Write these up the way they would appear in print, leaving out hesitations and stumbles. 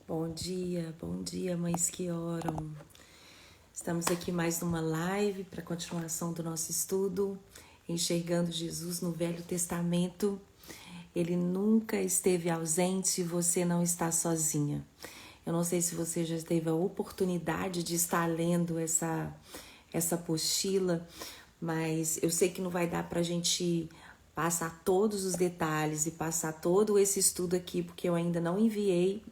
Bom dia, mães que oram. Estamos aqui mais numa live para a continuação do nosso estudo, enxergando Jesus no Velho Testamento. Ele nunca esteve ausente e você não está sozinha. Eu não sei se você já teve a oportunidade de estar lendo essa apostila, mas eu sei que não vai dar para a gente passar todos os detalhes e passar todo esse estudo aqui, porque eu ainda não enviei,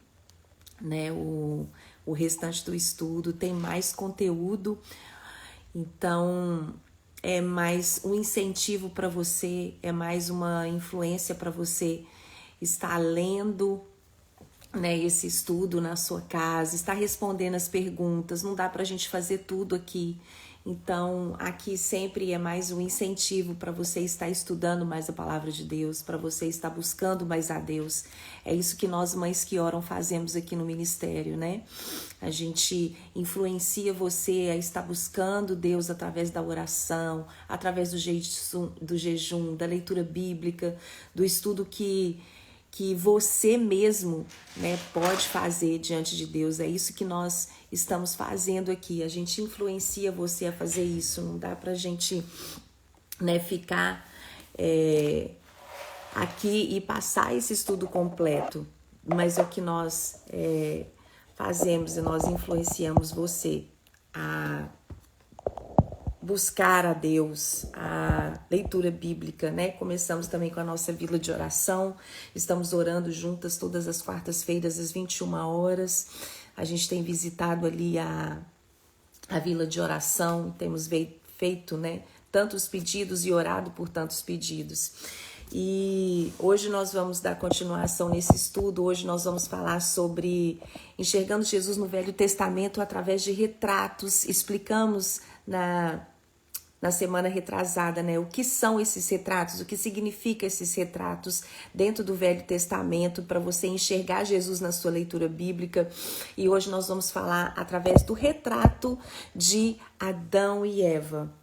né, o restante do estudo. Tem mais conteúdo, então é mais um incentivo para você, é mais uma influência para você estar lendo, né, esse estudo na sua casa, estar respondendo as perguntas. Não dá para a gente fazer tudo aqui. Então, aqui sempre é mais um incentivo para você estar estudando mais a palavra de Deus, para você estar buscando mais a Deus. É isso que nós, mães que oram, fazemos aqui no ministério, né? A gente influencia você a estar buscando Deus através da oração, através do jejum, da leitura bíblica, do estudo que você mesmo, né, pode fazer diante de Deus. É isso que nós estamos fazendo aqui. A gente influencia você a fazer isso. Não dá pra gente, né, ficar aqui e passar esse estudo completo. Mas é o que nós fazemos, e nós influenciamos você a buscar a Deus, a leitura bíblica, né? Começamos também com a nossa vila de oração. Estamos orando juntas todas as quartas-feiras às 21 horas. A gente tem visitado ali a vila de oração, temos feito, né, tantos pedidos e orado por tantos pedidos. E hoje nós vamos dar continuação nesse estudo. Hoje nós vamos falar sobre enxergando Jesus no Velho Testamento através de retratos. Explicamos na semana retrasada, né, o que são esses retratos, o que significa esses retratos dentro do Velho Testamento, para você enxergar Jesus na sua leitura bíblica. E hoje nós vamos falar através do retrato de Adão e Eva.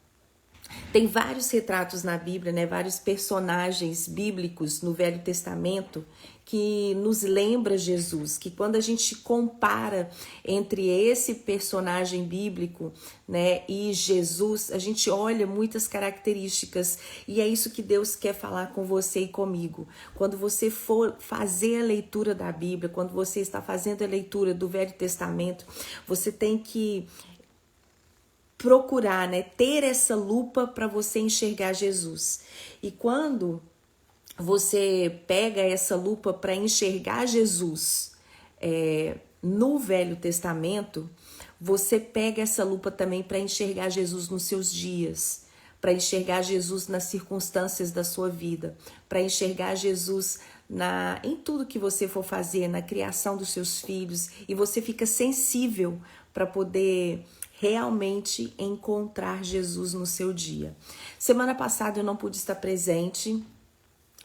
Tem vários retratos na Bíblia, né? Vários personagens bíblicos no Velho Testamento que nos lembra Jesus, que quando a gente compara entre esse personagem bíblico, né, e Jesus, a gente olha muitas características, e é isso que Deus quer falar com você e comigo. Quando você for fazer a leitura da Bíblia, quando você está fazendo a leitura do Velho Testamento, você tem que procurar, né, ter essa lupa para você enxergar Jesus. E quando você pega essa lupa para enxergar Jesus no Velho Testamento, você pega essa lupa também para enxergar Jesus nos seus dias, para enxergar Jesus nas circunstâncias da sua vida, para enxergar Jesus em tudo que você for fazer, na criação dos seus filhos, e você fica sensível para poder realmente encontrar Jesus no seu dia. Semana passada eu não pude estar presente,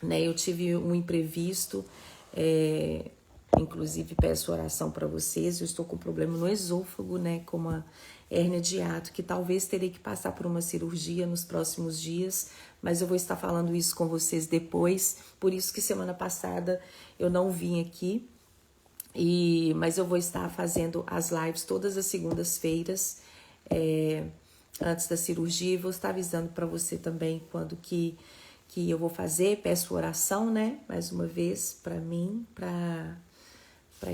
né? Eu tive um imprevisto, inclusive peço oração para vocês. Eu estou com problema no esôfago, né, com uma hérnia de hiato, que talvez terei que passar por uma cirurgia nos próximos dias, mas eu vou estar falando isso com vocês depois. Por isso que semana passada eu não vim aqui, mas eu vou estar fazendo as lives todas as segundas-feiras, antes da cirurgia, e vou estar avisando para você também quando que eu vou fazer. Peço oração, né, mais uma vez, para mim, para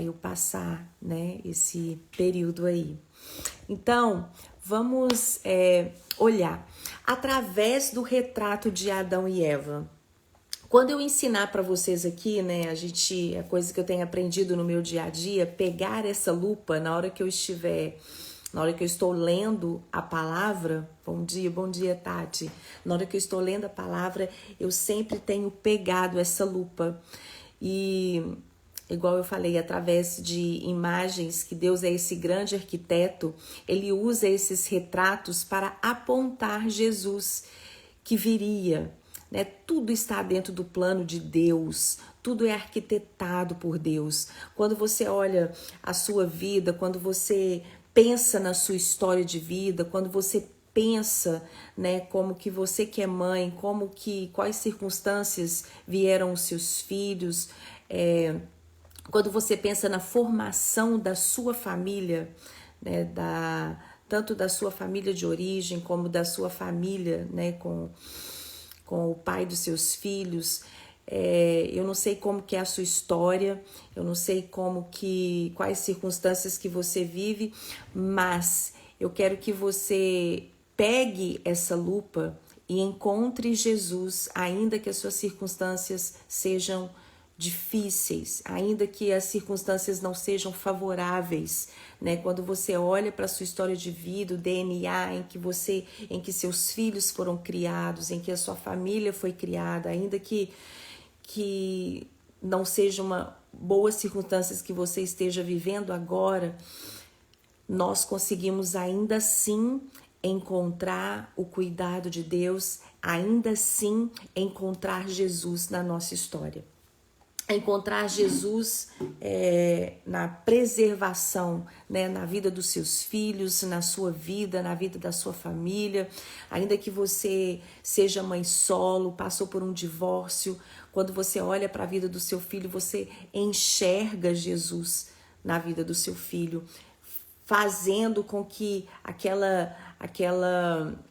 eu passar, né, esse período aí. Então, vamos olhar através do retrato de Adão e Eva. Quando eu ensinar para vocês aqui, né, a coisa que eu tenho aprendido no meu dia a dia, pegar essa lupa na hora que eu estou lendo a palavra. Bom dia, Tati. Na hora que eu estou lendo a palavra, eu sempre tenho pegado essa lupa. E, igual eu falei, através de imagens, que Deus é esse grande arquiteto, ele usa esses retratos para apontar Jesus que viria, né? Tudo está dentro do plano de Deus, tudo é arquitetado por Deus. Quando você olha a sua vida, quando você pensa na sua história de vida, quando você pensa, né, como que você que é mãe, quais circunstâncias vieram os seus filhos, quando você pensa na formação da sua família, né, tanto da sua família de origem como da sua família, né, com o pai dos seus filhos, eu não sei como que é a sua história, eu não sei quais circunstâncias que você vive, mas eu quero que você pegue essa lupa e encontre Jesus, ainda que as suas circunstâncias sejam difíceis, ainda que as circunstâncias não sejam favoráveis, né? Quando você olha para a sua história de vida, o DNA em que seus filhos foram criados, em que a sua família foi criada, ainda que não seja uma boas circunstâncias que você esteja vivendo agora, nós conseguimos ainda assim encontrar o cuidado de Deus, ainda assim encontrar Jesus na nossa história. Encontrar Jesus na preservação, né, na vida dos seus filhos, na sua vida, na vida da sua família. Ainda que você seja mãe solo, passou por um divórcio, quando você olha para a vida do seu filho, você enxerga Jesus na vida do seu filho, fazendo com que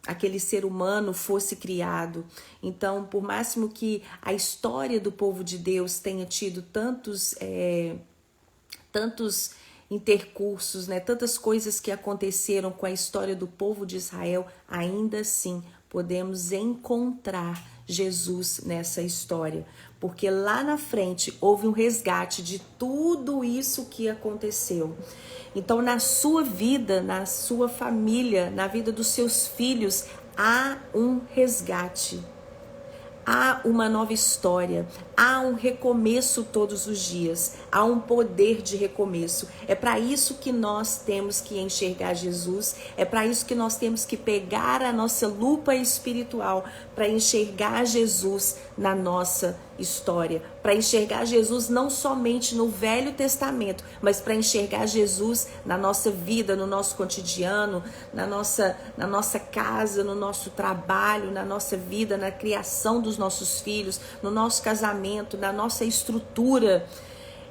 aquele ser humano fosse criado. Então, por máximo que a história do povo de Deus tenha tido tantos intercursos, né, tantas coisas que aconteceram com a história do povo de Israel, ainda assim podemos encontrar Jesus nessa história, porque lá na frente houve um resgate de tudo isso que aconteceu. Então, na sua vida, na sua família, na vida dos seus filhos, há um resgate. Há uma nova história, há um recomeço todos os dias, há um poder de recomeço. É para isso que nós temos que enxergar Jesus, é para isso que nós temos que pegar a nossa lupa espiritual para enxergar Jesus na nossa história, para enxergar Jesus não somente no Velho Testamento, mas para enxergar Jesus na nossa vida, no nosso cotidiano, na nossa casa, no nosso trabalho, na nossa vida, na criação dos nossos filhos, no nosso casamento, na nossa estrutura.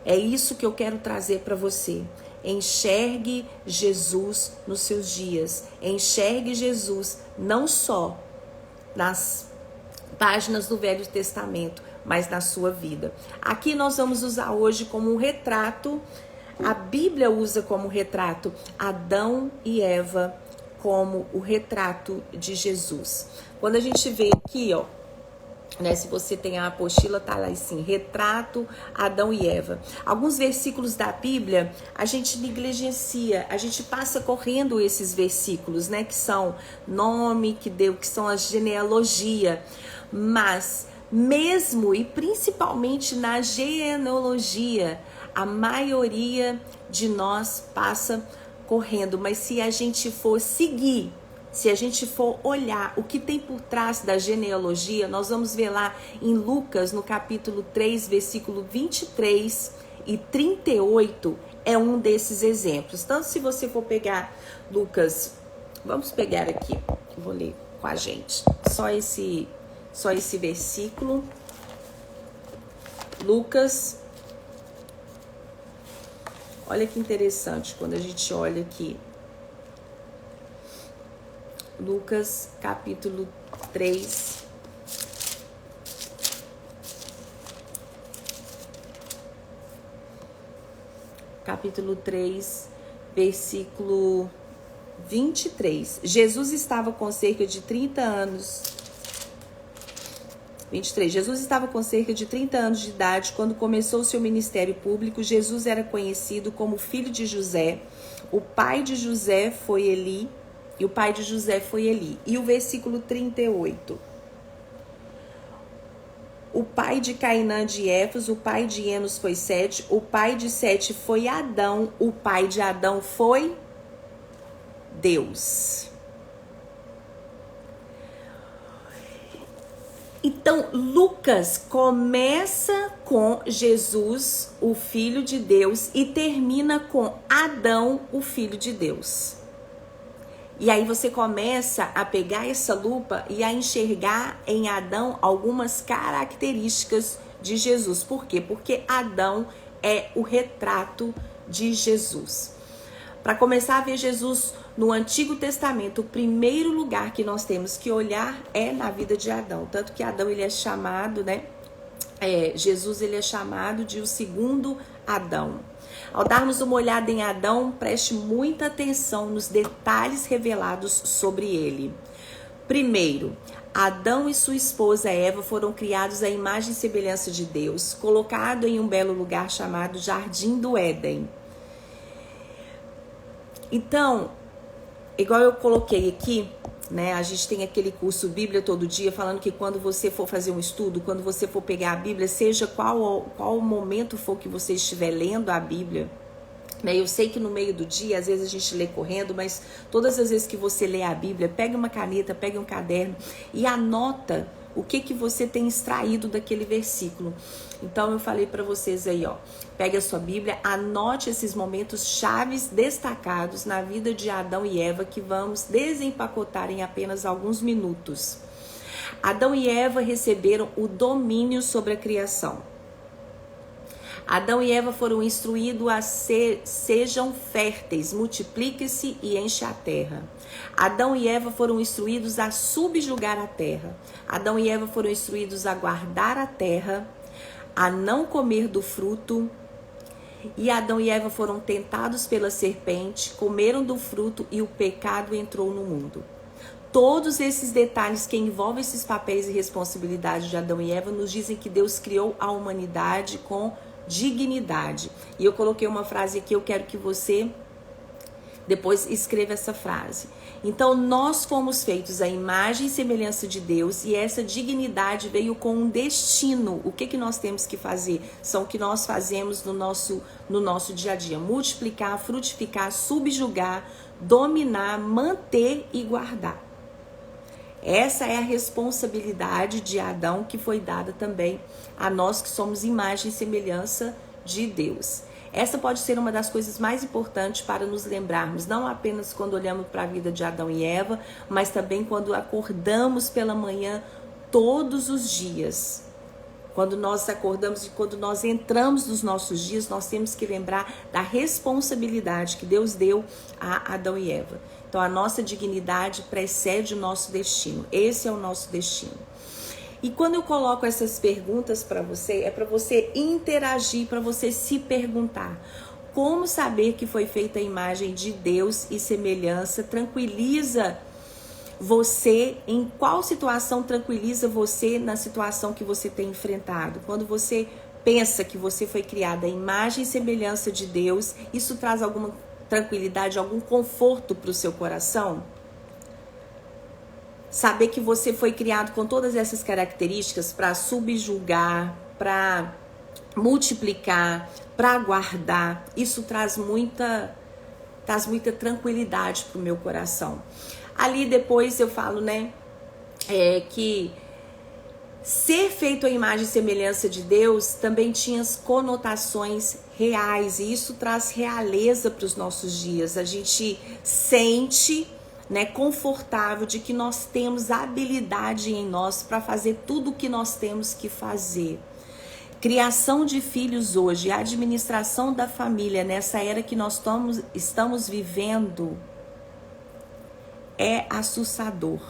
É isso que eu quero trazer para você. Enxergue Jesus nos seus dias. Enxergue Jesus não só nas páginas do Velho Testamento, mas na sua vida. Aqui nós vamos usar hoje como um retrato, a Bíblia usa como retrato Adão e Eva como o retrato de Jesus. Quando a gente vê aqui, ó, né, se você tem a apostila, tá lá assim, retrato Adão e Eva. Alguns versículos da Bíblia a gente negligencia, a gente passa correndo esses versículos, né, que são nome, que são a genealogia, mas mesmo e principalmente na genealogia, a maioria de nós passa correndo, mas se a gente for seguir, se a gente for olhar o que tem por trás da genealogia, nós vamos ver lá em Lucas, no capítulo 3, versículo 23 e 38, é um desses exemplos. Então, se você for pegar Lucas, vamos pegar aqui, eu vou ler com a gente, só esse versículo. Lucas, olha que interessante quando a gente olha aqui. Lucas, capítulo 3. Capítulo 3, versículo 23. Jesus estava com cerca de 30 anos. 23. Jesus estava com cerca de 30 anos de idade quando começou o seu ministério público. Jesus era conhecido como filho de José. O pai de José foi Eli. E o versículo 38. O pai de Cainã de Éfas, o pai de Enos foi Sete, o pai de Sete foi Adão, o pai de Adão foi Deus. Então, Lucas começa com Jesus, o Filho de Deus, e termina com Adão, o Filho de Deus. E aí você começa a pegar essa lupa e a enxergar em Adão algumas características de Jesus. Por quê? Porque Adão é o retrato de Jesus. Para começar a ver Jesus no Antigo Testamento, o primeiro lugar que nós temos que olhar é na vida de Adão. Tanto que Adão, ele é chamado, Jesus, ele é chamado de o segundo Adão. Ao darmos uma olhada em Adão, preste muita atenção nos detalhes revelados sobre ele. Primeiro, Adão e sua esposa Eva foram criados à imagem e semelhança de Deus, colocado em um belo lugar chamado Jardim do Éden. Então, igual eu coloquei aqui, a gente tem aquele curso Bíblia todo dia, falando que quando você for fazer um estudo, quando você for pegar a Bíblia, seja qual o momento for que você estiver lendo a Bíblia, eu sei que no meio do dia, às vezes a gente lê correndo, mas todas as vezes que você lê a Bíblia, pega uma caneta, pega um caderno e anota o que você tem extraído daquele versículo. Então eu falei para vocês aí, pegue a sua Bíblia, anote esses momentos chaves destacados na vida de Adão e Eva, que vamos desempacotar em apenas alguns minutos. Adão e Eva receberam o domínio sobre a criação. Adão e Eva foram instruídos a sejam férteis, multipliquem-se e enche a terra. Adão e Eva foram instruídos a subjugar a terra. Adão e Eva foram instruídos a guardar a terra, a não comer do fruto. E Adão e Eva foram tentados pela serpente, comeram do fruto e o pecado entrou no mundo. Todos esses detalhes que envolvem esses papéis e responsabilidades de Adão e Eva nos dizem que Deus criou a humanidade com dignidade. E eu coloquei uma frase aqui, eu quero que você depois escreva essa frase. Então, nós fomos feitos à imagem e semelhança de Deus e essa dignidade veio com um destino. O que nós temos que fazer? São o que nós fazemos no nosso dia a dia. Multiplicar, frutificar, subjugar, dominar, manter e guardar. Essa é a responsabilidade de Adão que foi dada também a nós que somos imagem e semelhança de Deus. Essa pode ser uma das coisas mais importantes para nos lembrarmos, não apenas quando olhamos para a vida de Adão e Eva, mas também quando acordamos pela manhã todos os dias. Quando nós acordamos e quando nós entramos nos nossos dias, nós temos que lembrar da responsabilidade que Deus deu a Adão e Eva. Então, a nossa dignidade precede o nosso destino. Esse é o nosso destino. E quando eu coloco essas perguntas para você, é para você interagir, para você se perguntar. Como saber que foi feita a imagem de Deus e semelhança tranquiliza você? Em qual situação tranquiliza você na situação que você tem enfrentado? Quando você pensa que você foi criada à imagem e semelhança de Deus, isso traz alguma tranquilidade, algum conforto para o seu coração? Saber que você foi criado com todas essas características para subjugar, para multiplicar, para guardar, isso traz muita tranquilidade para o meu coração. Ali depois eu falo, que ser feito à imagem e semelhança de Deus também tinha as conotações reais, e isso traz realeza para os nossos dias. A gente sente, confortável de que nós temos habilidade em nós para fazer tudo o que nós temos que fazer. Criação de filhos hoje, administração da família nessa era que nós estamos vivendo é assustador.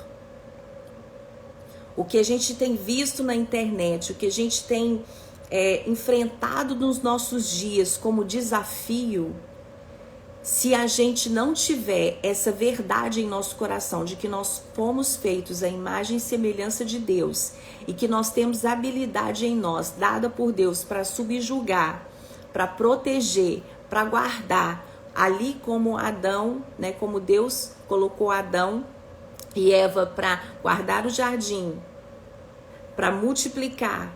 O que a gente tem visto na internet, o que a gente tem enfrentado nos nossos dias como desafio, se a gente não tiver essa verdade em nosso coração de que nós fomos feitos à imagem e semelhança de Deus e que nós temos habilidade em nós, dada por Deus para subjugar, para proteger, para guardar, ali como Adão, como Deus colocou Adão e Eva para guardar o jardim, para multiplicar,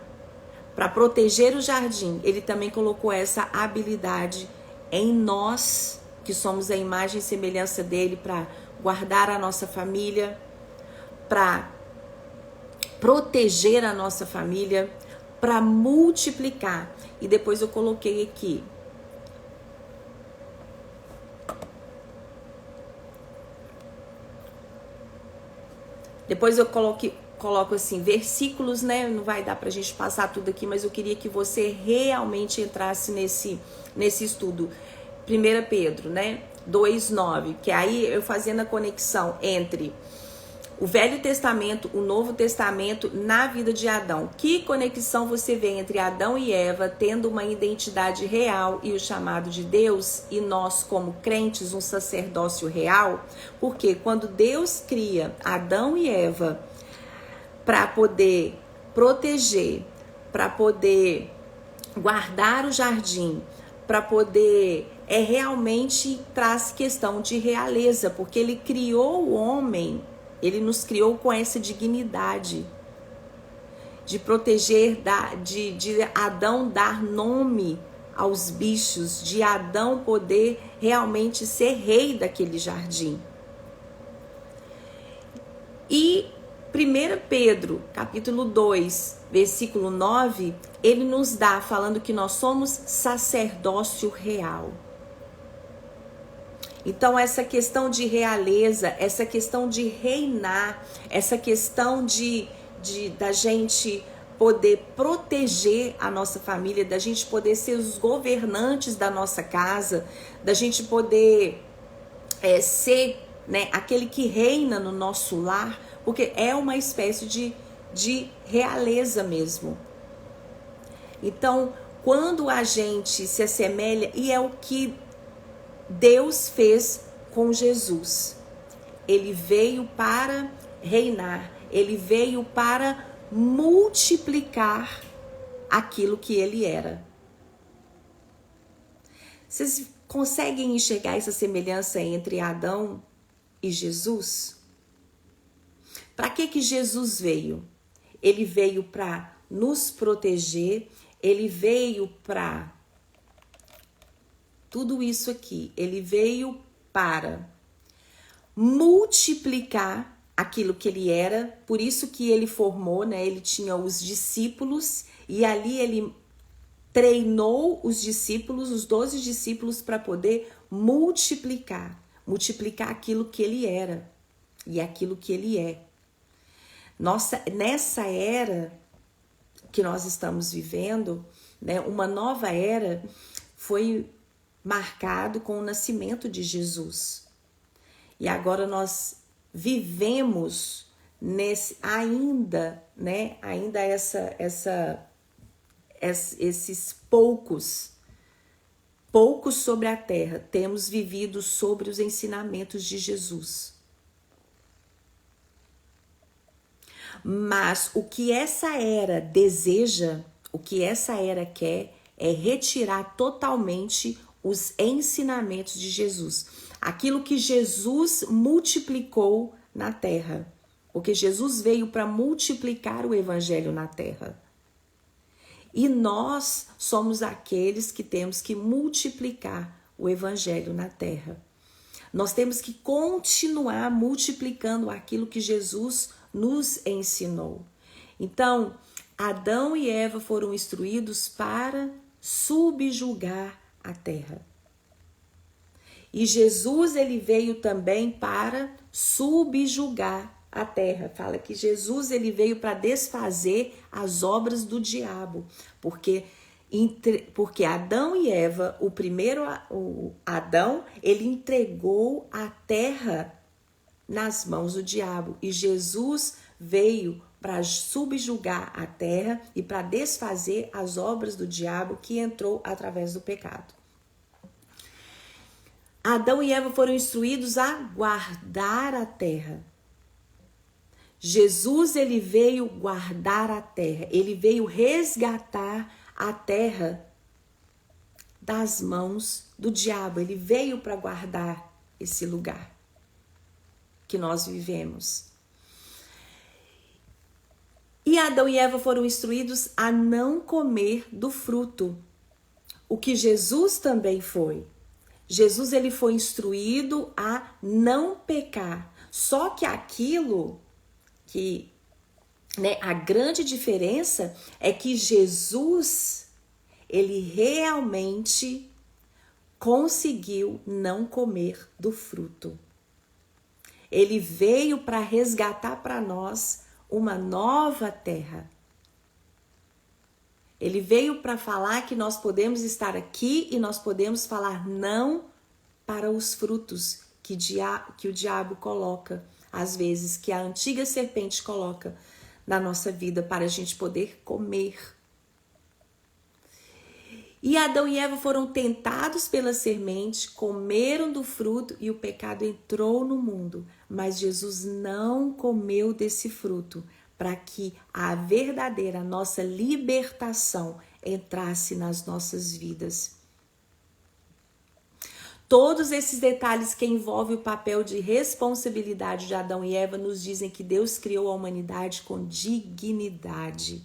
para proteger o jardim, ele também colocou essa habilidade em nós, que somos a imagem e semelhança dele, para guardar a nossa família, para proteger a nossa família, para multiplicar. E depois eu coloquei aqui, coloco assim, versículos, né? Não vai dar pra gente passar tudo aqui, mas eu queria que você realmente entrasse nesse estudo. 1 Pedro, né? 2:9, que aí eu fazendo a conexão entre o Velho Testamento, o Novo Testamento na vida de Adão. Que conexão você vê entre Adão e Eva tendo uma identidade real e o chamado de Deus, e nós como crentes um sacerdócio real? Porque quando Deus cria Adão e Eva para poder proteger, para poder guardar o jardim, para poder realmente traz questão de realeza, porque ele criou o homem, ele nos criou com essa dignidade de proteger, de Adão dar nome aos bichos, de Adão poder realmente ser rei daquele jardim. E 1 Pedro, capítulo 2, versículo 9, ele nos dá, falando que nós somos sacerdócio real. Então, essa questão de realeza, essa questão de reinar, essa questão da gente poder proteger a nossa família, da gente poder ser os governantes da nossa casa, da gente poder ser, né, aquele que reina no nosso lar, porque é uma espécie de realeza mesmo. Então, quando a gente se assemelha, e é o que Deus fez com Jesus. Ele veio para reinar, ele veio para multiplicar aquilo que ele era. Vocês conseguem enxergar essa semelhança entre Adão e Jesus? Para que Jesus veio? Ele veio para nos proteger, ele veio para tudo isso aqui, ele veio para multiplicar aquilo que ele era, por isso que ele formou, né? Ele tinha os discípulos e ali ele treinou os discípulos, os 12 discípulos, para poder multiplicar aquilo que ele era e aquilo que ele é. Nossa, nessa era que nós estamos vivendo, né? Uma nova era foi marcado com o nascimento de Jesus. E agora nós vivemos nesse ainda, né? Ainda esses poucos sobre a terra, temos vivido sobre os ensinamentos de Jesus. Mas o que essa era deseja, o que essa era quer, é retirar totalmente os ensinamentos de Jesus. Aquilo que Jesus multiplicou na terra. Porque Jesus veio para multiplicar o evangelho na terra. E nós somos aqueles que temos que multiplicar o evangelho na terra. Nós temos que continuar multiplicando aquilo que Jesus nos ensinou. Então, Adão e Eva foram instruídos para subjugar a terra. E Jesus, ele veio também para subjugar a terra. Fala que Jesus, ele veio para desfazer as obras do diabo. Porque Adão e Eva, o Adão, ele entregou a terra nas mãos do diabo. E Jesus veio para subjugar a terra e para desfazer as obras do diabo que entrou através do pecado. Adão e Eva foram instruídos a guardar a terra. Jesus, ele veio guardar a terra, ele veio resgatar a terra das mãos do diabo. Ele veio para guardar esse lugar que nós vivemos. E Adão e Eva foram instruídos a não comer do fruto, o que Jesus também foi. Jesus, ele foi instruído a não pecar. Só que aquilo que, né, a grande diferença é que Jesus, ele realmente conseguiu não comer do fruto. Ele veio para resgatar para nós uma nova terra. Ele veio para falar que nós podemos estar aqui e nós podemos falar não para os frutos que o diabo coloca, às vezes, que a antiga serpente coloca na nossa vida para a gente poder comer. E Adão e Eva foram tentados pela semente, comeram do fruto e o pecado entrou no mundo. Mas Jesus não comeu desse fruto para que a verdadeira nossa libertação entrasse nas nossas vidas. Todos esses detalhes que envolvem o papel de responsabilidade de Adão e Eva nos dizem que Deus criou a humanidade com dignidade.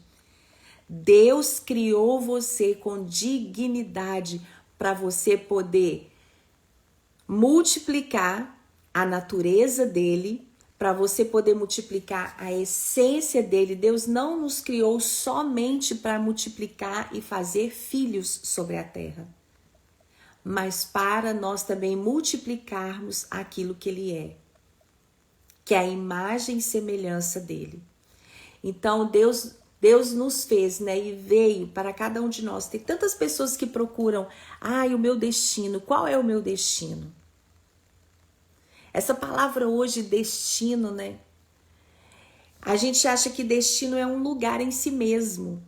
Deus criou você com dignidade para você poder multiplicar a natureza dele, para você poder multiplicar a essência dele. Deus não nos criou somente para multiplicar e fazer filhos sobre a terra, mas para nós também multiplicarmos aquilo que ele é, que é a imagem e semelhança dele. Então Deus nos fez, né, e veio para cada um de nós. Tem tantas pessoas que procuram, o meu destino, qual é o meu destino? Essa palavra hoje, destino, né? A gente acha que destino é um lugar em si mesmo.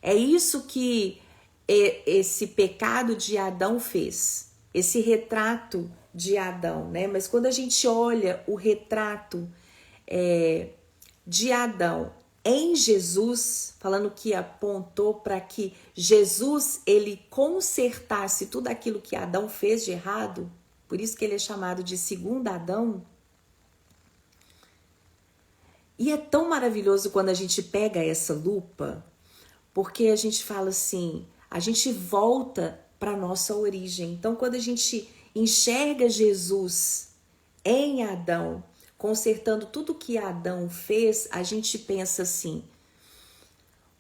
É isso que esse pecado de Adão fez, esse retrato de Adão, né? Mas quando a gente olha o retrato de Adão em Jesus, falando que apontou para que Jesus, ele consertasse tudo aquilo que Adão fez de errado, por isso que ele é chamado de segundo Adão. E é tão maravilhoso quando a gente pega essa lupa, porque a gente fala assim, a gente volta para a nossa origem. Então, quando a gente enxerga Jesus em Adão, consertando tudo que Adão fez, a gente pensa assim,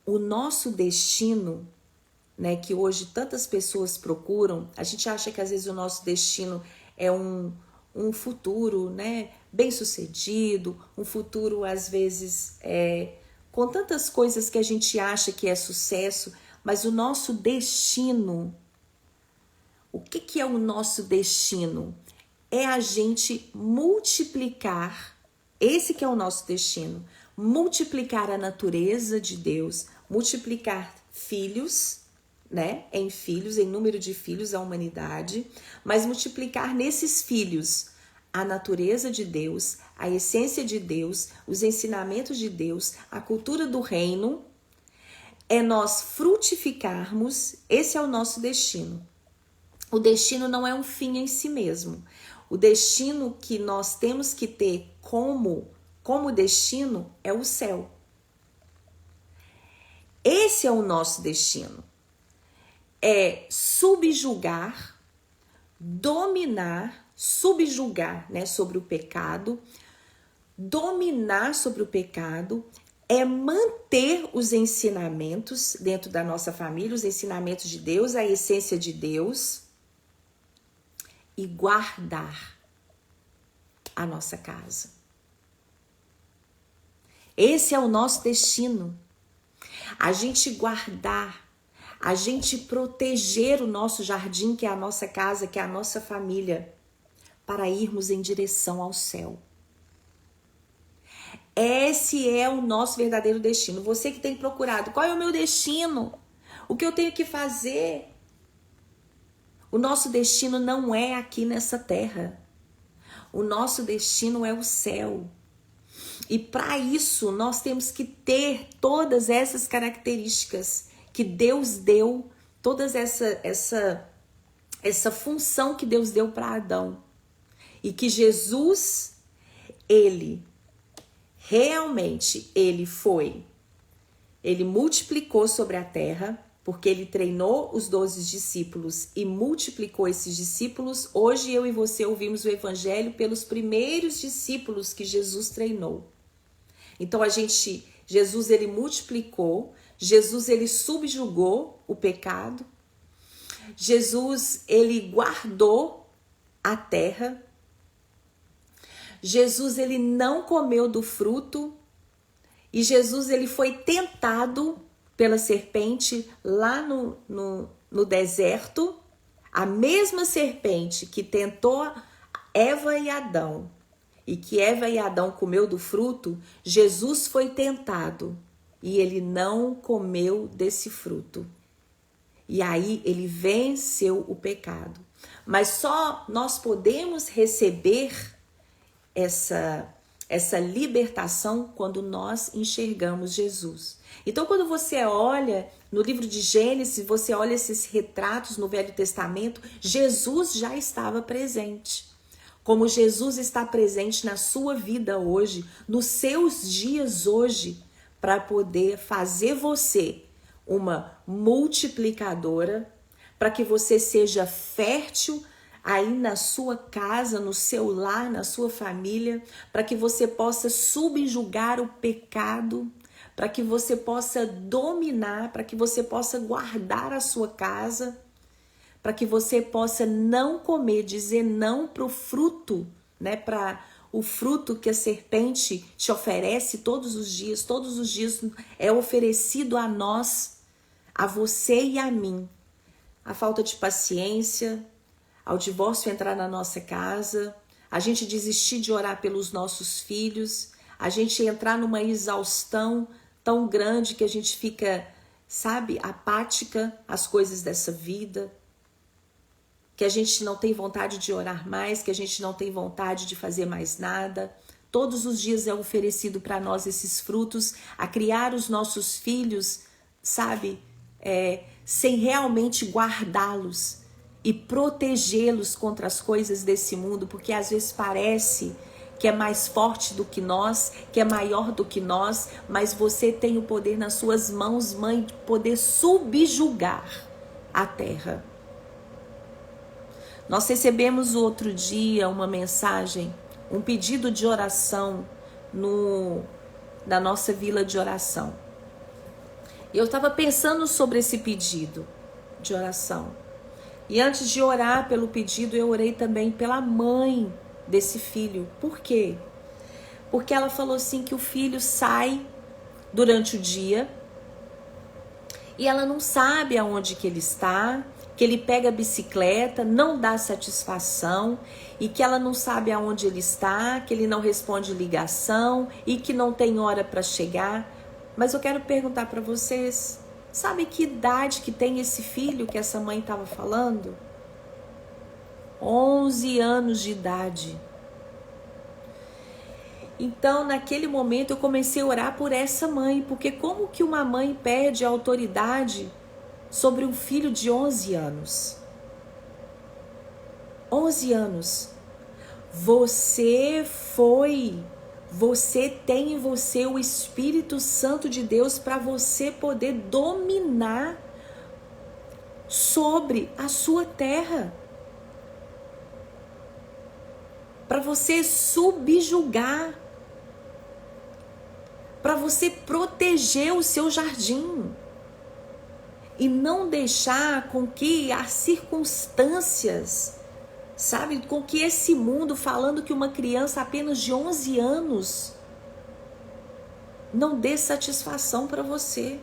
o nosso destino, né, que hoje tantas pessoas procuram, a gente acha que às vezes o nosso destino é um futuro, né, bem sucedido, um futuro às vezes com tantas coisas que a gente acha que é sucesso, mas o nosso destino, o que é o nosso destino? É a gente multiplicar, esse que é o nosso destino, multiplicar a natureza de Deus, multiplicar filhos, né, em filhos, em número de filhos a humanidade, mas multiplicar nesses filhos a natureza de Deus, a essência de Deus, os ensinamentos de Deus, a cultura do reino, é nós frutificarmos, esse é o nosso destino. O destino não é um fim em si mesmo. O destino que nós temos que ter como destino é o céu. Esse é o nosso destino. É subjugar, dominar, subjugar, né, sobre o pecado, dominar sobre o pecado, é manter os ensinamentos dentro da nossa família, os ensinamentos de Deus, a essência de Deus, e guardar a nossa casa. Esse é o nosso destino. A gente guardar, a gente proteger o nosso jardim, que é a nossa casa, que é a nossa família, para irmos em direção ao céu. Esse é o nosso verdadeiro destino. Você que tem procurado, qual é o meu destino? O que eu tenho que fazer? O nosso destino não é aqui nessa terra. O nosso destino é o céu. E para isso nós temos que ter todas essas características que Deus deu, todas essa função que Deus deu para Adão. E que Jesus, ele realmente, ele multiplicou sobre a terra, porque ele treinou os 12 discípulos e multiplicou esses discípulos. Hoje eu e você ouvimos o evangelho pelos primeiros discípulos que Jesus treinou. Então Jesus ele multiplicou, Jesus ele subjugou o pecado, Jesus ele guardou a terra, Jesus ele não comeu do fruto E Jesus, ele foi tentado pela serpente lá no deserto. A mesma serpente que tentou Eva e Adão, e que Eva e Adão comeu do fruto, Jesus foi tentado e ele não comeu desse fruto. E aí ele venceu o pecado. Mas só nós podemos receber essa libertação quando nós enxergamos Jesus. Então, quando você olha no livro de Gênesis, você olha esses retratos no Velho Testamento, Jesus já estava presente. Como Jesus está presente na sua vida hoje, nos seus dias hoje, para poder fazer você uma multiplicadora, para que você seja fértil aí na sua casa, no seu lar, na sua família, para que você possa subjugar o pecado, para que você possa dominar, para que você possa guardar a sua casa, para que você possa não comer, dizer não para o fruto, né? Para o fruto que a serpente te oferece todos os dias é oferecido a nós, a você e a mim. A falta de paciência, ao divórcio entrar na nossa casa, a gente desistir de orar pelos nossos filhos, a gente entrar numa exaustão tão grande que a gente fica, sabe, apática às coisas dessa vida, que a gente não tem vontade de orar mais, que a gente não tem vontade de fazer mais nada. Todos os dias é oferecido para nós esses frutos, a criar os nossos filhos, sabe, sem realmente guardá-los e protegê-los contra as coisas desse mundo, porque às vezes parece que é mais forte do que nós, que é maior do que nós, mas você tem o poder nas suas mãos, mãe, de poder subjugar a terra. Nós recebemos outro dia uma mensagem, um pedido de oração na nossa vila de oração. E eu estava pensando sobre esse pedido de oração. E antes de orar pelo pedido, eu orei também pela mãe desse filho. Por quê? Porque ela falou assim que o filho sai durante o dia e ela não sabe aonde que ele está, que ele pega a bicicleta, não dá satisfação e que ela não sabe aonde ele está, que ele não responde ligação e que não tem hora para chegar. Mas eu quero perguntar para vocês, sabe que idade que tem esse filho que essa mãe estava falando? 11 anos de idade. Então, naquele momento, eu comecei a orar por essa mãe, porque como que uma mãe perde a autoridade sobre um filho de 11 anos? 11 anos. Você tem em você o Espírito Santo de Deus para você poder dominar sobre a sua terra. Para você subjugar. Para você proteger o seu jardim. E não deixar com que as circunstâncias, sabe, com que esse mundo, falando que uma criança apenas de 11 anos não dê satisfação para você.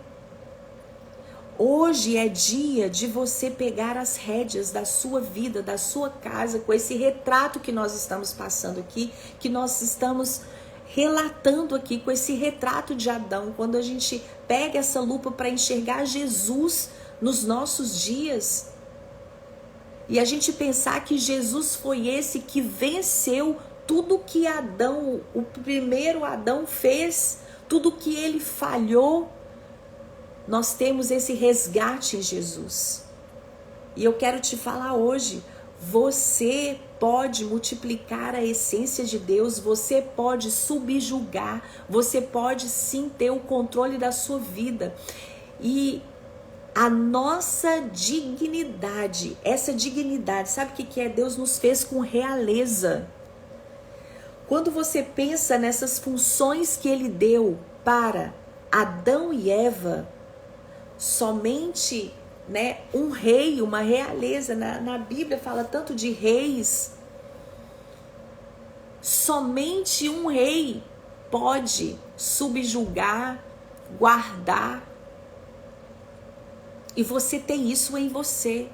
Hoje é dia de você pegar as rédeas da sua vida, da sua casa, com esse retrato que nós estamos passando aqui, que nós estamos relatando aqui, com esse retrato de Adão. Quando a gente pega essa lupa para enxergar Jesus nos nossos dias, e a gente pensar que Jesus foi esse que venceu tudo que Adão, o primeiro Adão fez, tudo que ele falhou, nós temos esse resgate em Jesus. E eu quero te falar hoje, você pode multiplicar a essência de Deus, você pode subjugar, você pode sim ter o controle da sua vida. E a nossa dignidade, essa dignidade, sabe o que é? Deus nos fez com realeza. Quando você pensa nessas funções que Ele deu para Adão e Eva, somente, né, um rei, uma realeza, na Bíblia fala tanto de reis, somente um rei pode subjugar, guardar. E você tem isso em você.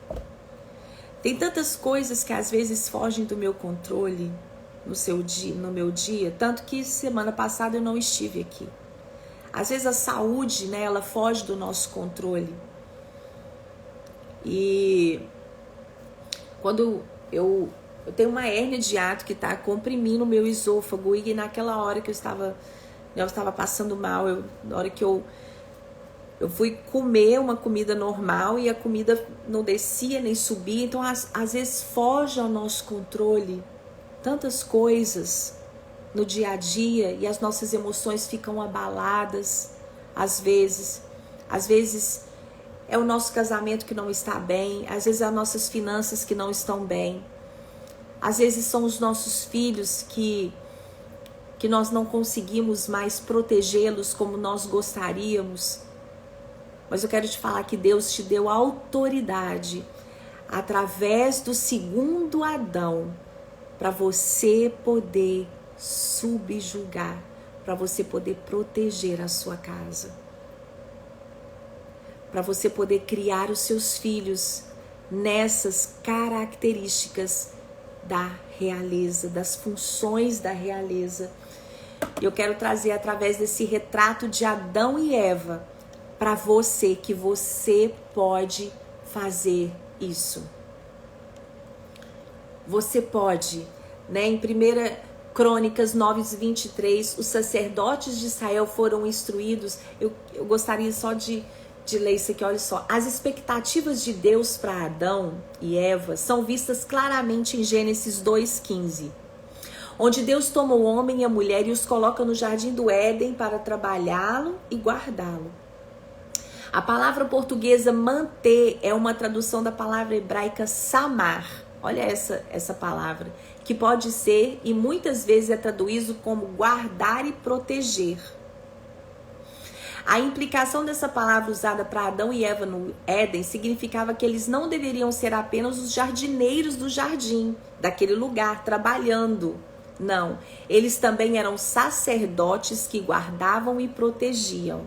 Tem tantas coisas que às vezes fogem do meu controle no meu dia, tanto que semana passada eu não estive aqui. Às vezes a saúde, né, ela foge do nosso controle. E quando eu tenho uma hérnia de hiato que está comprimindo o meu esôfago, e naquela hora que eu estava passando mal, na hora que eu fui comer uma comida normal e a comida não descia nem subia, então às vezes foge ao nosso controle tantas coisas no dia a dia e as nossas emoções ficam abaladas. Às vezes é o nosso casamento que não está bem, às vezes é as nossas finanças que não estão bem, às vezes são os nossos filhos que nós não conseguimos mais protegê-los como nós gostaríamos. Mas eu quero te falar que Deus te deu autoridade através do segundo Adão para você poder subjugar, para você poder proteger a sua casa, para você poder criar os seus filhos nessas características da realeza, das funções da realeza. Eu quero trazer através desse retrato de Adão e Eva para você que você pode fazer isso. Você pode, né? Em 1 Crônicas 9:23, os sacerdotes de Israel foram instruídos. Eu gostaria só de ler isso aqui, olha só. As expectativas de Deus para Adão e Eva são vistas claramente em Gênesis 2:15, onde Deus toma o homem e a mulher e os coloca no jardim do Éden para trabalhá-lo e guardá-lo. A palavra portuguesa manter é uma tradução da palavra hebraica samar. Olha essa palavra, que pode ser e muitas vezes é traduzido como guardar e proteger. A implicação dessa palavra usada para Adão e Eva no Éden significava que eles não deveriam ser apenas os jardineiros do jardim, daquele lugar, trabalhando. Não, eles também eram sacerdotes que guardavam e protegiam.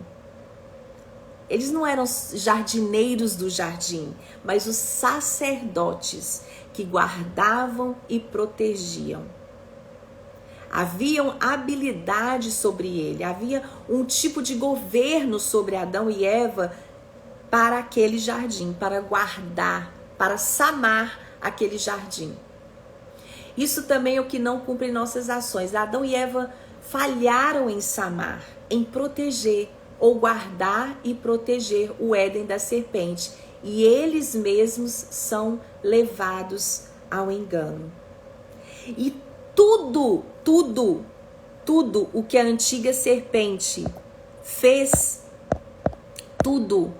Eles não eram jardineiros do jardim, mas os sacerdotes que guardavam e protegiam. Haviam habilidade sobre ele, havia um tipo de governo sobre Adão e Eva para aquele jardim, para guardar, para samar aquele jardim. Isso também é o que não cumpre nossas ações. Adão e Eva falharam em samar, em proteger, ou guardar e proteger o Éden da serpente. E eles mesmos são levados ao engano. E tudo o que a antiga serpente fez, tudo,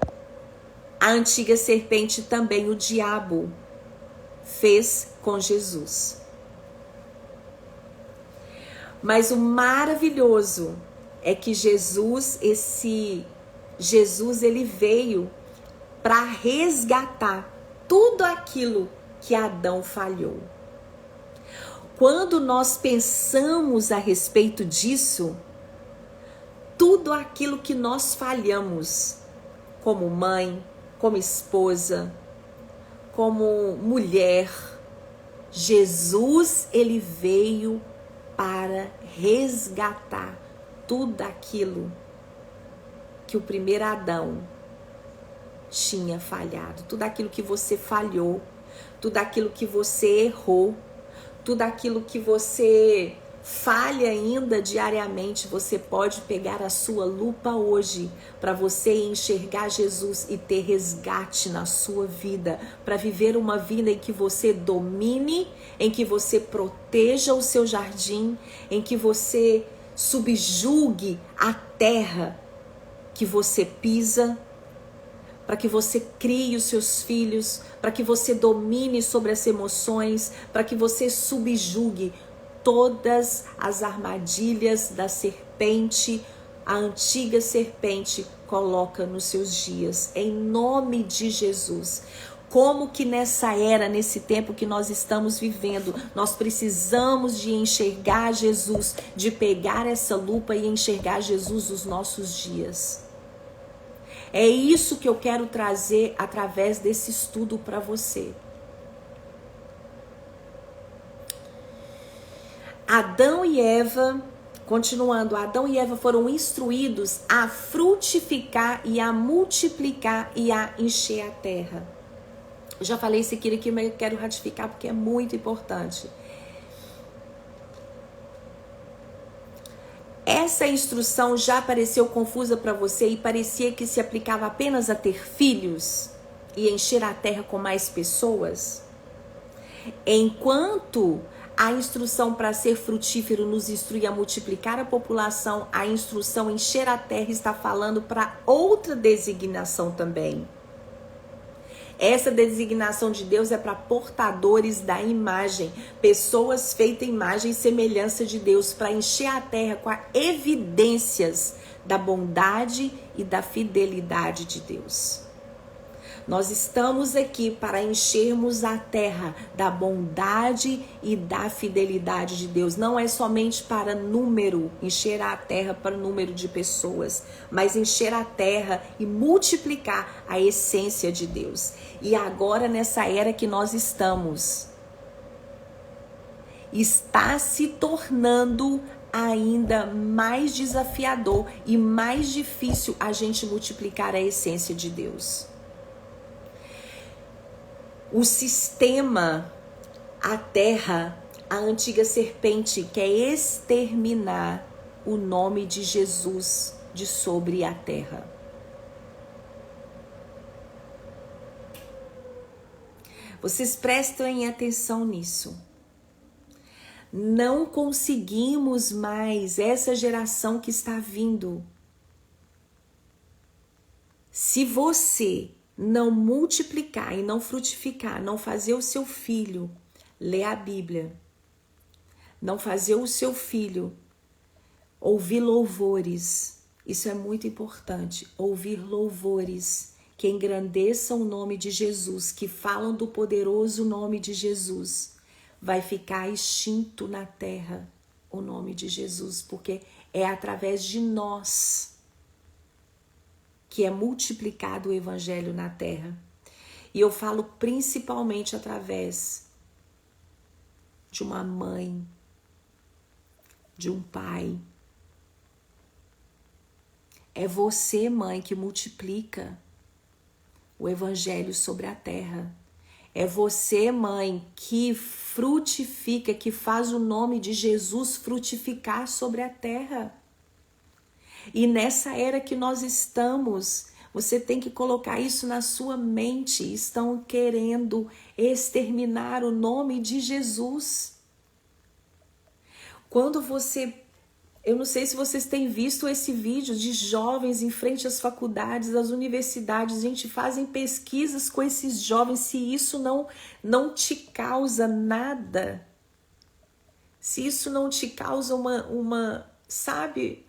a antiga serpente também, o diabo, fez com Jesus. Mas o maravilhoso é que Jesus ele veio para resgatar tudo aquilo que Adão falhou. Quando nós pensamos a respeito disso, tudo aquilo que nós falhamos, como mãe, como esposa, como mulher, Jesus, ele veio para resgatar tudo aquilo que o primeiro Adão tinha falhado, tudo aquilo que você falhou, tudo aquilo que você errou, tudo aquilo que você falha ainda diariamente. Você pode pegar a sua lupa hoje para você enxergar Jesus e ter resgate na sua vida, para viver uma vida em que você domine, em que você proteja o seu jardim, em que você subjugue a terra que você pisa, para que você crie os seus filhos, para que você domine sobre as emoções, para que você subjugue todas as armadilhas da serpente, a antiga serpente coloca nos seus dias, em nome de Jesus. Como que nessa era, nesse tempo que nós estamos vivendo, nós precisamos de enxergar Jesus, de pegar essa lupa e enxergar Jesus nos nossos dias. É isso que eu quero trazer através desse estudo para você. Adão e Eva, continuando, Adão e Eva foram instruídos a frutificar e a multiplicar e a encher a terra. Eu já falei isso aqui, mas eu quero ratificar porque é muito importante. Essa instrução já pareceu confusa para você e parecia que se aplicava apenas a ter filhos e encher a terra com mais pessoas? Enquanto a instrução para ser frutífero nos instrui a multiplicar a população, a instrução encher a terra está falando para outra designação também. Essa designação de Deus é para portadores da imagem, pessoas feitas em imagem e semelhança de Deus, para encher a terra com evidências da bondade e da fidelidade de Deus. Nós estamos aqui para enchermos a terra da bondade e da fidelidade de Deus. Não é somente para número, encher a terra para número de pessoas, mas encher a terra e multiplicar a essência de Deus. E agora, nessa era que nós estamos, está se tornando ainda mais desafiador e mais difícil a gente multiplicar a essência de Deus. O sistema, a terra, a antiga serpente quer exterminar o nome de Jesus de sobre a terra. Vocês prestem atenção nisso. Não conseguimos mais, essa geração que está vindo. Se você não multiplicar e não frutificar, não fazer o seu filho ler a Bíblia, não fazer o seu filho ouvir louvores, isso é muito importante, ouvir louvores que engrandeçam o nome de Jesus, que falam do poderoso nome de Jesus, vai ficar extinto na terra o nome de Jesus, porque é através de nós que é multiplicado o evangelho na terra. E eu falo principalmente através de uma mãe, de um pai. É você, mãe, que multiplica o evangelho sobre a terra. É você, mãe, que frutifica, que faz o nome de Jesus frutificar sobre a terra. E nessa era que nós estamos, você tem que colocar isso na sua mente. Estão querendo exterminar o nome de Jesus. Quando você... Eu não sei se vocês têm visto esse vídeo de jovens em frente às faculdades, às universidades. Gente, fazem pesquisas com esses jovens. Se isso não te causa nada, se isso não te causa sabe...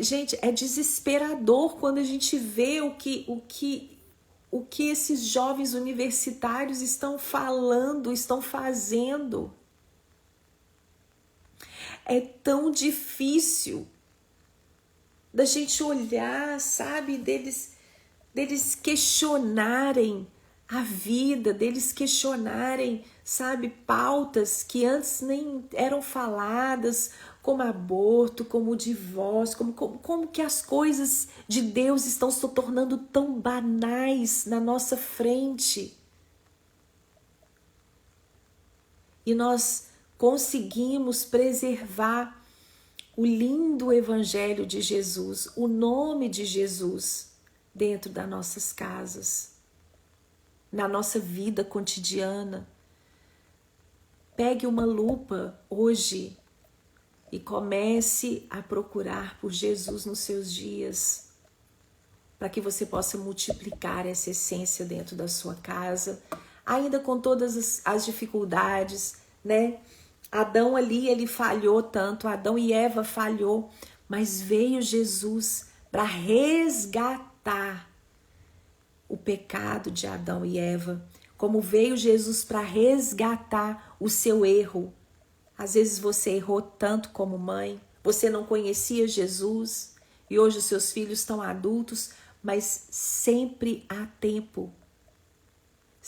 Gente, é desesperador quando a gente vê o que esses jovens universitários estão falando, estão fazendo. É tão difícil da gente olhar, sabe, deles questionarem a vida, deles questionarem, sabe, pautas que antes nem eram faladas, como aborto, como divórcio, como que as coisas de Deus estão se tornando tão banais na nossa frente. E nós conseguimos preservar o lindo evangelho de Jesus, o nome de Jesus dentro das nossas casas, na nossa vida cotidiana. Pegue uma lupa hoje e comece a procurar por Jesus nos seus dias, para que você possa multiplicar essa essência dentro da sua casa, ainda com todas as dificuldades, né? Adão ali, ele falhou tanto, Adão e Eva falhou, mas veio Jesus para resgatar o pecado de Adão e Eva, como veio Jesus para resgatar o seu erro. Às vezes você errou tanto como mãe, você não conhecia Jesus e hoje os seus filhos estão adultos, mas sempre há tempo.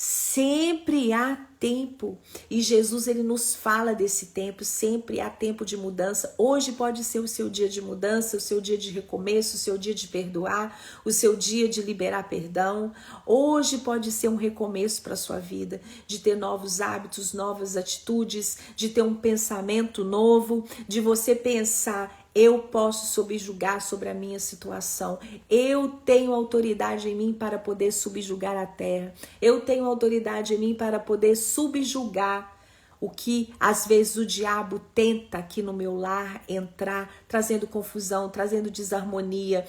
Sempre há tempo. E Jesus, ele nos fala desse tempo. Sempre há tempo de mudança. Hoje pode ser o seu dia de mudança, o seu dia de recomeço, o seu dia de perdoar, o seu dia de liberar perdão. Hoje pode ser um recomeço para a sua vida, de ter novos hábitos, novas atitudes, de ter um pensamento novo, de você pensar: eu posso subjugar sobre a minha situação. Eu tenho autoridade em mim para poder subjugar a terra. Eu tenho autoridade em mim para poder subjugar o que às vezes o diabo tenta aqui no meu lar entrar, trazendo confusão, trazendo desarmonia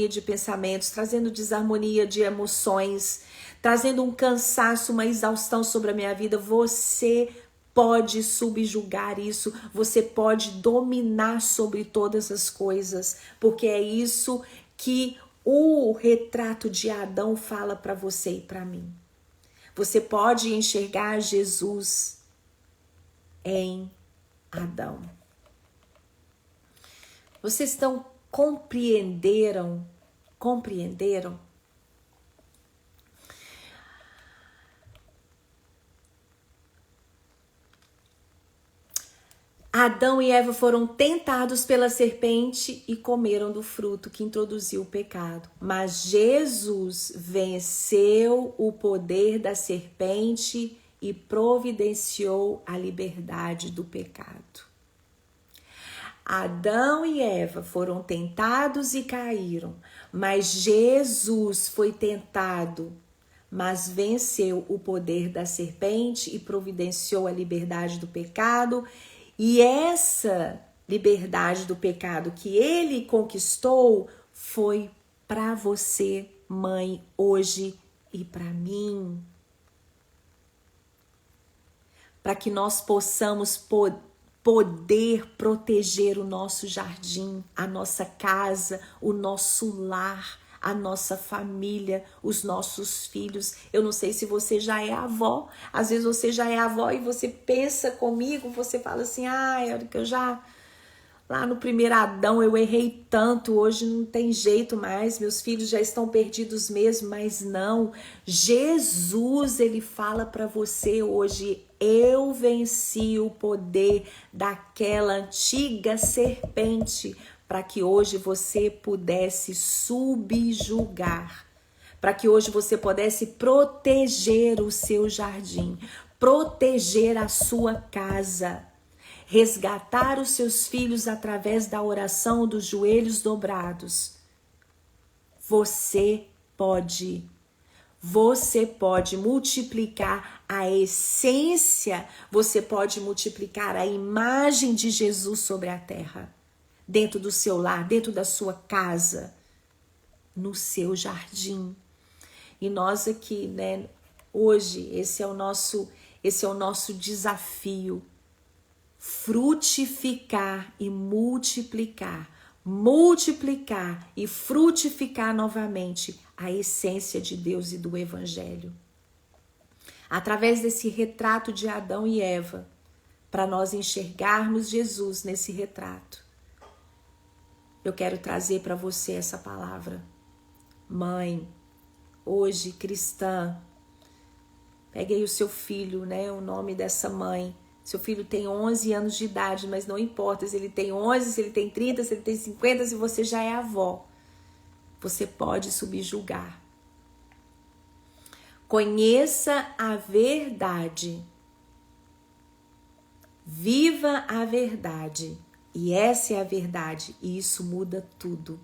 de pensamentos, trazendo desarmonia de emoções, trazendo um cansaço, uma exaustão sobre a minha vida. Você pode subjugar isso, você pode dominar sobre todas as coisas, porque é isso que o retrato de Adão fala para você e para mim. Você pode enxergar Jesus em Adão. Vocês estão compreenderam? Adão e Eva foram tentados pela serpente e comeram do fruto que introduziu o pecado. Mas Jesus venceu o poder da serpente e providenciou a liberdade do pecado. Adão e Eva foram tentados e caíram, mas Jesus foi tentado, mas venceu o poder da serpente e providenciou a liberdade do pecado. E essa liberdade do pecado que ele conquistou foi para você, mãe, hoje e para mim. Para que nós possamos poder proteger o nosso jardim, a nossa casa, o nosso lar, a nossa família, os nossos filhos. Eu não sei se você já é avó. Às vezes você já é avó e você pensa comigo, você fala assim: eu já... Lá no primeiro Adão eu errei tanto, hoje não tem jeito mais, meus filhos já estão perdidos mesmo. Mas não, Jesus, ele fala para você hoje: eu venci o poder daquela antiga serpente, para que hoje você pudesse subjugar, para que hoje você pudesse proteger o seu jardim, proteger a sua casa, resgatar os seus filhos através da oração dos joelhos dobrados. Você pode multiplicar a essência, você pode multiplicar a imagem de Jesus sobre a terra, dentro do seu lar, dentro da sua casa, no seu jardim. E nós aqui, né, hoje, esse é o nosso desafio: frutificar e multiplicar e frutificar novamente a essência de Deus e do Evangelho. Através desse retrato de Adão e Eva, para nós enxergarmos Jesus nesse retrato, eu quero trazer para você essa palavra. Mãe, hoje cristã, pegue aí o seu filho, né, o nome dessa mãe. Seu filho tem 11 anos de idade, mas não importa se ele tem 11, se ele tem 30, se ele tem 50, se você já é avó. Você pode subjugar. Conheça a verdade. Viva a verdade. E essa é a verdade. E isso muda tudo.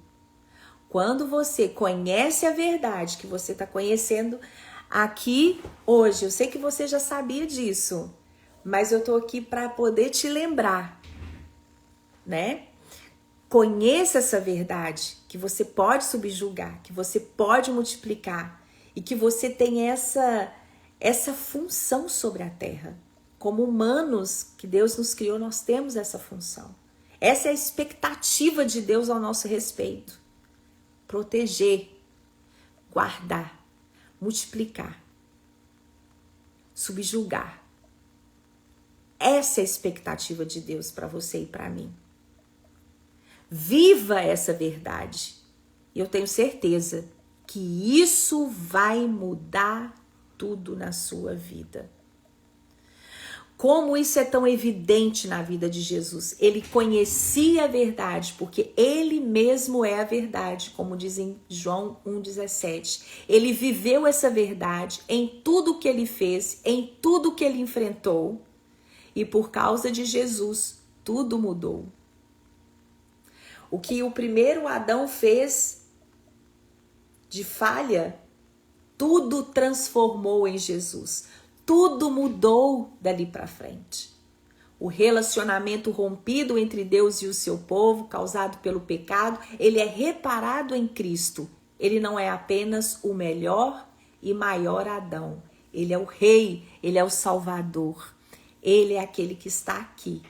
Quando você conhece a verdade que você está conhecendo aqui hoje, eu sei que você já sabia disso, mas eu tô aqui para poder te lembrar, né? Conheça essa verdade, que você pode subjugar, que você pode multiplicar e que você tem essa função sobre a terra. Como humanos que Deus nos criou, nós temos essa função. Essa é a expectativa de Deus ao nosso respeito. Proteger, guardar, multiplicar, subjugar. Essa é a expectativa de Deus para você e para mim. Viva essa verdade. Eu tenho certeza que isso vai mudar tudo na sua vida. Como isso é tão evidente na vida de Jesus. Ele conhecia a verdade, porque ele mesmo é a verdade, como diz em João 1,17. Ele viveu essa verdade em tudo que ele fez, em tudo que ele enfrentou. E por causa de Jesus, tudo mudou. O que o primeiro Adão fez de falha, tudo transformou em Jesus. Tudo mudou dali para frente. O relacionamento rompido entre Deus e o seu povo, causado pelo pecado, ele é reparado em Cristo. Ele não é apenas o melhor e maior Adão. Ele é o Rei, ele é o Salvador. Ele é aquele que está aqui.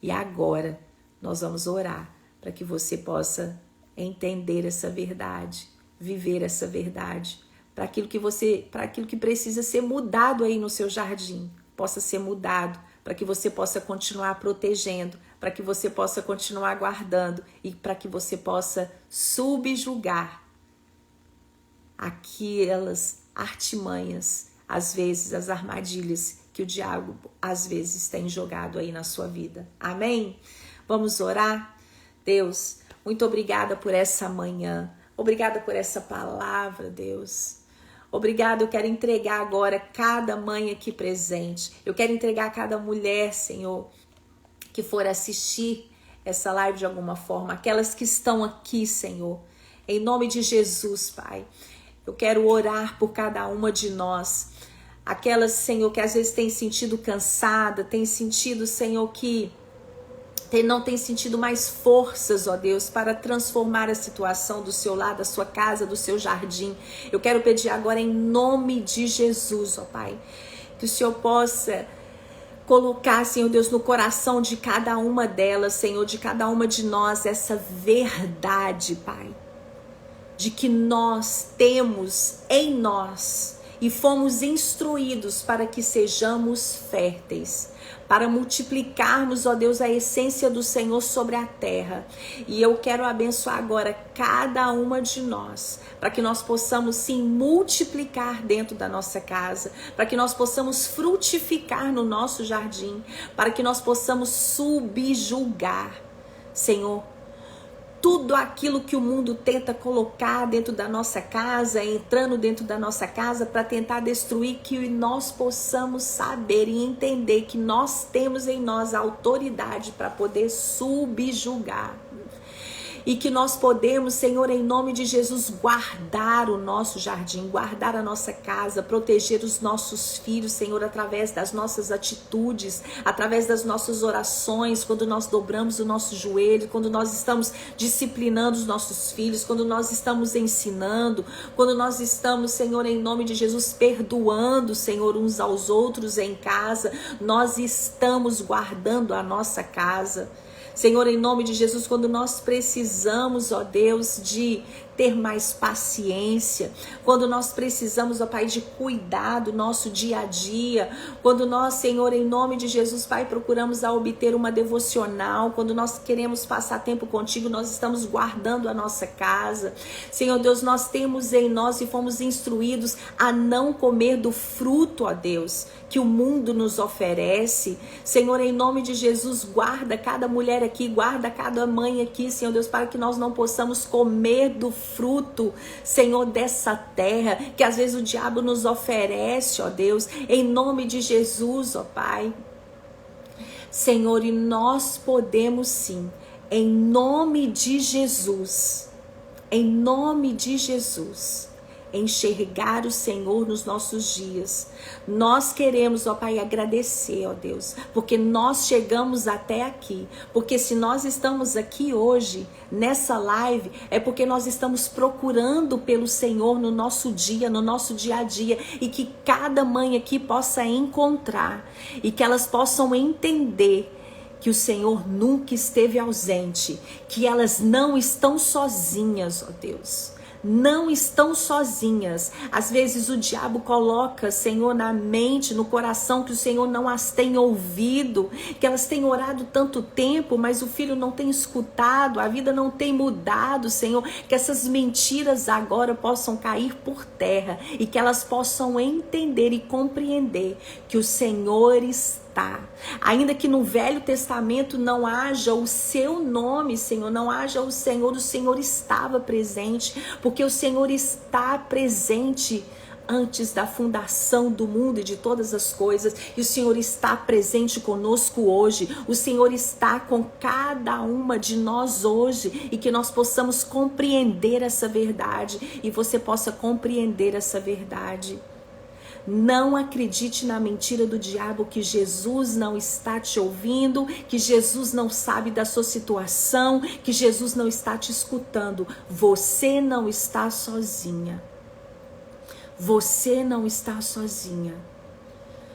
E agora nós vamos orar para que você possa entender essa verdade, viver essa verdade, para aquilo que precisa ser mudado aí no seu jardim, possa ser mudado, para que você possa continuar protegendo, para que você possa continuar guardando e para que você possa subjugar aquelas artimanhas, às vezes as armadilhas que o diabo às vezes tem jogado aí na sua vida. Amém? Vamos orar? Deus, muito obrigada por essa manhã. Obrigada por essa palavra, Deus. Obrigada, eu quero entregar agora cada mãe aqui presente. Eu quero entregar cada mulher, Senhor, que for assistir essa live de alguma forma. Aquelas que estão aqui, Senhor. Em nome de Jesus, Pai. Eu quero orar por cada uma de nós. Aquelas, Senhor, que às vezes tem sentido cansada, tem sentido, Senhor, que não tem sentido mais forças, ó Deus, para transformar a situação do seu lar, da sua casa, do seu jardim. Eu quero pedir agora em nome de Jesus, ó Pai, que o Senhor possa colocar, Senhor Deus, no coração de cada uma delas, Senhor, de cada uma de nós, essa verdade, Pai, de que nós temos em nós e fomos instruídos para que sejamos férteis, para multiplicarmos, ó Deus, a essência do Senhor sobre a terra. E eu quero abençoar agora cada uma de nós, para que nós possamos sim multiplicar dentro da nossa casa, para que nós possamos frutificar no nosso jardim, para que nós possamos subjugar, Senhor, tudo aquilo que o mundo tenta colocar dentro da nossa casa, entrando dentro da nossa casa para tentar destruir, que nós possamos saber e entender que nós temos em nós a autoridade para poder subjugar. E que nós podemos, Senhor, em nome de Jesus, guardar o nosso jardim, guardar a nossa casa, proteger os nossos filhos, Senhor, através das nossas atitudes, através das nossas orações, quando nós dobramos o nosso joelho, quando nós estamos disciplinando os nossos filhos, quando nós estamos ensinando, quando nós estamos, Senhor, em nome de Jesus, perdoando, Senhor, uns aos outros em casa, nós estamos guardando a nossa casa. Senhor, em nome de Jesus, quando nós precisamos, ó Deus, de ter mais paciência, quando nós precisamos, ó Pai, de cuidar do nosso dia a dia, quando nós, Senhor, em nome de Jesus, Pai, procuramos a obter uma devocional, quando nós queremos passar tempo contigo, nós estamos guardando a nossa casa. Senhor Deus, nós temos em nós e fomos instruídos a não comer do fruto, ó Deus, que o mundo nos oferece. Senhor, em nome de Jesus, guarda cada mulher aqui, guarda cada mãe aqui, Senhor Deus, para que nós não possamos comer do fruto, Senhor, dessa terra, que às vezes o diabo nos oferece, ó Deus, em nome de Jesus, ó Pai. Senhor, e nós podemos sim, em nome de Jesus, enxergar o Senhor nos nossos dias. Nós queremos, ó Pai, agradecer, ó Deus, porque nós chegamos até aqui, porque se nós estamos aqui hoje, nessa live, é porque nós estamos procurando pelo Senhor no nosso dia a dia, e que cada mãe aqui possa encontrar, e que elas possam entender que o Senhor nunca esteve ausente, que elas não estão sozinhas, ó Deus. não estão sozinhas. Às vezes o diabo coloca, Senhor, na mente, no coração, que o Senhor não as tem ouvido, que elas têm orado tanto tempo, mas o filho não tem escutado, a vida não tem mudado, Senhor, que essas mentiras agora possam cair por terra e que elas possam entender e compreender que o Senhor está. Ainda que no Velho Testamento não haja o seu nome, Senhor, não haja o Senhor estava presente, porque o Senhor está presente antes da fundação do mundo e de todas as coisas, e o Senhor está presente conosco hoje, o Senhor está com cada uma de nós hoje, e que nós possamos compreender essa verdade, e você possa compreender essa verdade. Não acredite na mentira do diabo que Jesus não está te ouvindo, que Jesus não sabe da sua situação, que Jesus não está te escutando. Você não está sozinha. Você não está sozinha.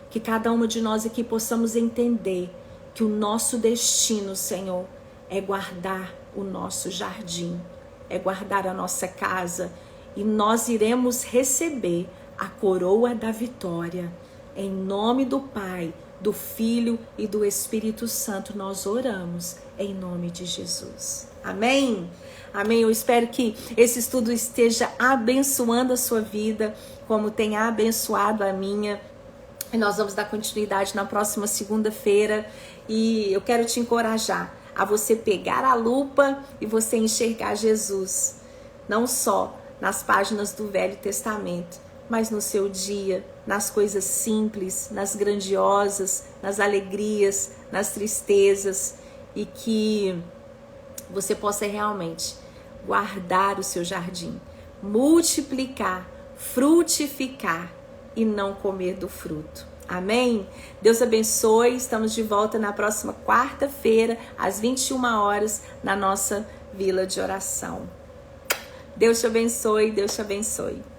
Que cada uma de nós aqui possamos entender que o nosso destino, Senhor, é guardar o nosso jardim, é guardar a nossa casa, e nós iremos receber a coroa da vitória. Em nome do Pai, do Filho e do Espírito Santo nós oramos, em nome de Jesus. Amém? Amém? Eu espero que esse estudo esteja abençoando a sua vida, como tem abençoado a minha. E nós vamos dar continuidade na próxima segunda-feira. E eu quero te encorajar a você pegar a lupa e você enxergar Jesus, não só nas páginas do Velho Testamento, mas no seu dia, nas coisas simples, nas grandiosas, nas alegrias, nas tristezas, e que você possa realmente guardar o seu jardim, multiplicar, frutificar e não comer do fruto. Amém? Deus abençoe. Estamos de volta na próxima quarta-feira, às 21 horas, na nossa Vila de Oração. Deus te abençoe, Deus te abençoe.